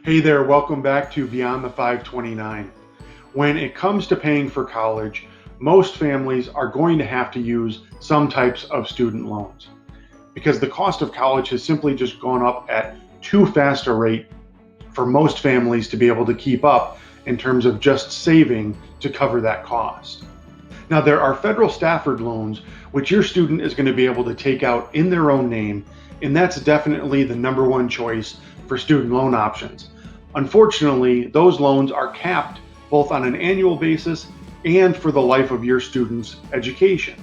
Hey there, welcome back to Beyond the 529. When it comes to paying for college, most families are going to have to use some types of student loans because the cost of college has simply just gone up at too fast a rate for most families to be able to keep up in terms of just saving to cover that cost. Now, there are federal Stafford loans, which your student is going to be able to take out in their own name, and that's definitely the number one choice for student loan options. Unfortunately, those loans are capped both on an annual basis and for the life of your student's education.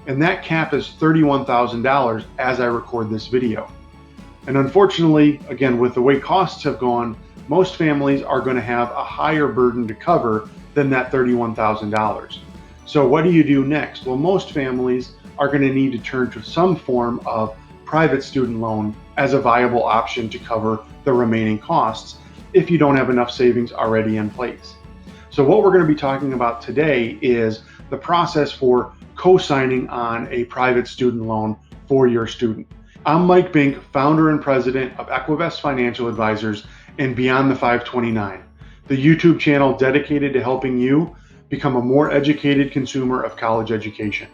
And that cap is $31,000 as I record this video. And unfortunately, again, with the way costs have gone, most families are going to have a higher burden to cover than that $31,000. So what do you do next? Well, most families are going to need to turn to some form of private student loan as a viable option to cover the remaining costs if you don't have enough savings already in place. So what we're going to be talking about today is the process for co-signing on a private student loan for your student. I'm Mike Bink, founder and president of Equivest Financial Advisors and Beyond the 529, the YouTube channel dedicated to helping you become a more educated consumer of college education.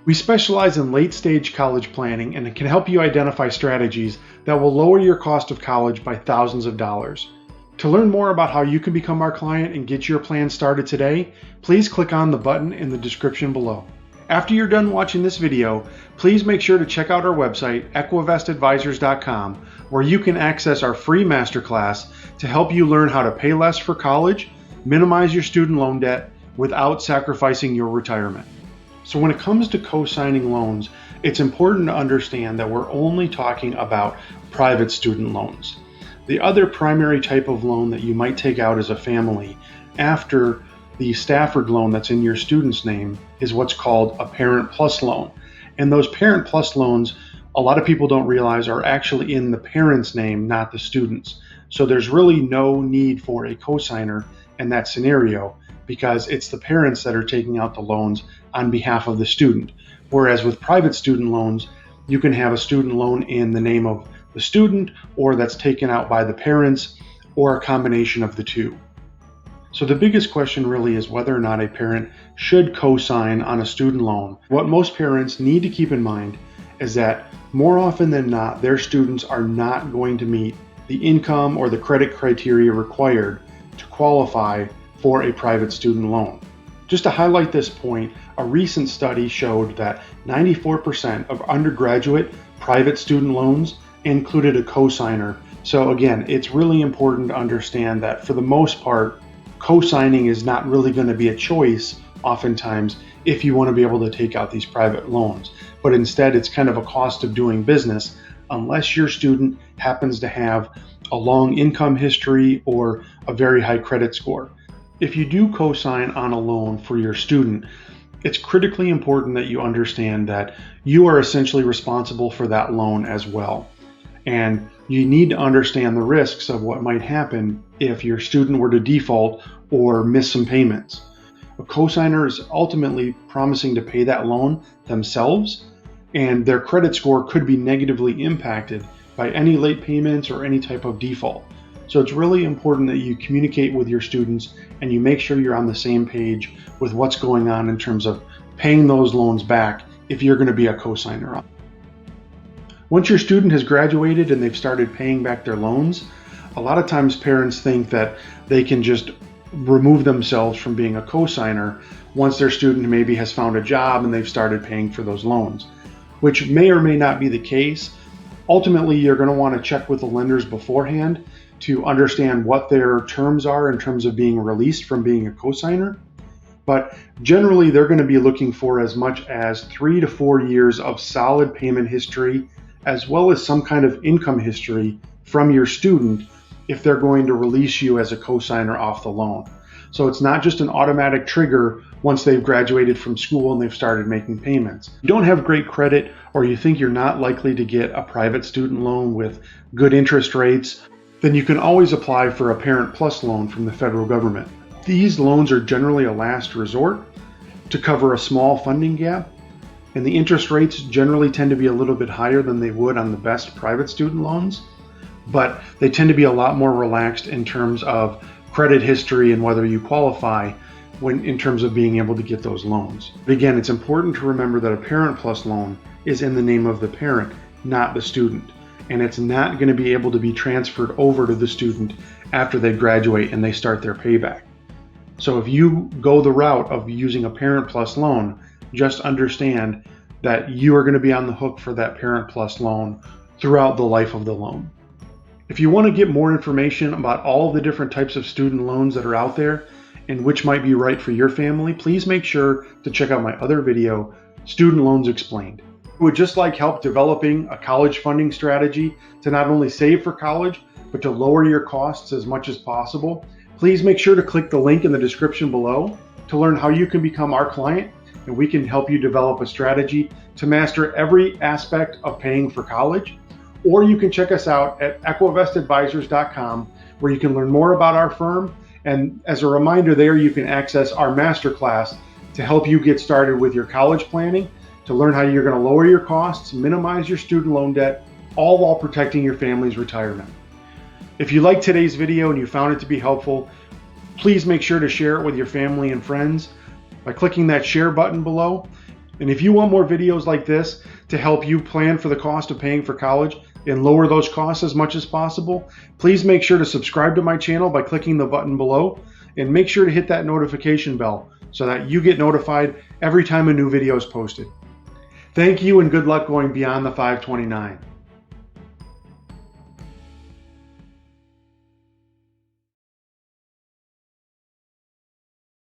We specialize in late-stage college planning and can help you identify strategies that will lower your cost of college by thousands of dollars. To learn more about how you can become our client and get your plan started today, please click on the button in the description below. After you're done watching this video, please make sure to check out our website, equivestadvisors.com, where you can access our free masterclass to help you learn how to pay less for college, minimize your student loan debt without sacrificing your retirement. So when it comes to co-signing loans, it's important to understand that we're only talking about private student loans. The other primary type of loan that you might take out as a family after the Stafford loan that's in your student's name is what's called a Parent Plus loan. And those Parent Plus loans, a lot of people don't realize, are actually in the parent's name, not the student's. So there's really no need for a cosigner in that scenario because it's the parents that are taking out the loans on behalf of the student. Whereas with private student loans, you can have a student loan in the name of the student, or that's taken out by the parents, or a combination of the two. So the biggest question really is whether or not a parent should co-sign on a student loan. What most parents need to keep in mind is that more often than not, their students are not going to meet the income or the credit criteria required to qualify for a private student loan. Just to highlight this point, a recent study showed that 94% of undergraduate private student loans included a cosigner. So again, it's really important to understand that for the most part, co-signing is not really going to be a choice oftentimes if you want to be able to take out these private loans. But instead, it's kind of a cost of doing business unless your student happens to have a long income history or a very high credit score. If you do co-sign on a loan for your student, it's critically important that you understand that you are essentially responsible for that loan as well. And you need to understand the risks of what might happen if your student were to default or miss some payments. A cosigner is ultimately promising to pay that loan themselves, and their credit score could be negatively impacted by any late payments or any type of default. So it's really important that you communicate with your students and you make sure you're on the same page with what's going on in terms of paying those loans back if you're going to be a cosigner on. Once your student has graduated and they've started paying back their loans, a lot of times parents think that they can just remove themselves from being a cosigner once their student maybe has found a job and they've started paying for those loans, which may or may not be the case. Ultimately, you're going to want to check with the lenders beforehand to understand what their terms are in terms of being released from being a cosigner. But generally, they're going to be looking for as much as 3 to 4 years of solid payment history, as well as some kind of income history from your student if they're going to release you as a cosigner off the loan. So it's not just an automatic trigger once they've graduated from school and they've started making payments. If you don't have great credit, or you think you're not likely to get a private student loan with good interest rates, then you can always apply for a Parent Plus loan from the federal government. These loans are generally a last resort to cover a small funding gap, and the interest rates generally tend to be a little bit higher than they would on the best private student loans. but they tend to be a lot more relaxed in terms of credit history and whether you qualify in terms of being able to get those loans. But again, it's important to remember that a Parent Plus loan is in the name of the parent, not the student. And it's not going to be able to be transferred over to the student after they graduate and they start their payback. So if you go the route of using a Parent Plus loan, just understand that you are going to be on the hook for that Parent Plus loan throughout the life of the loan. If you want to get more information about all of the different types of student loans that are out there and which might be right for your family, please make sure to check out my other video, Student Loans Explained. If you would just like help developing a college funding strategy to not only save for college, but to lower your costs as much as possible, please make sure to click the link in the description below to learn how you can become our client and we can help you develop a strategy to master every aspect of paying for college. Or you can check us out at equivestadvisors.com where you can learn more about our firm. And as a reminder, there you can access our masterclass to help you get started with your college planning, to learn how you're going to lower your costs, minimize your student loan debt, all while protecting your family's retirement. If you liked today's video and you found it to be helpful, please make sure to share it with your family and friends by clicking that share button below. And if you want more videos like this to help you plan for the cost of paying for college and lower those costs as much as possible, please make sure to subscribe to my channel by clicking the button below and make sure to hit that notification bell so that you get notified every time a new video is posted. Thank you and good luck going beyond the 529.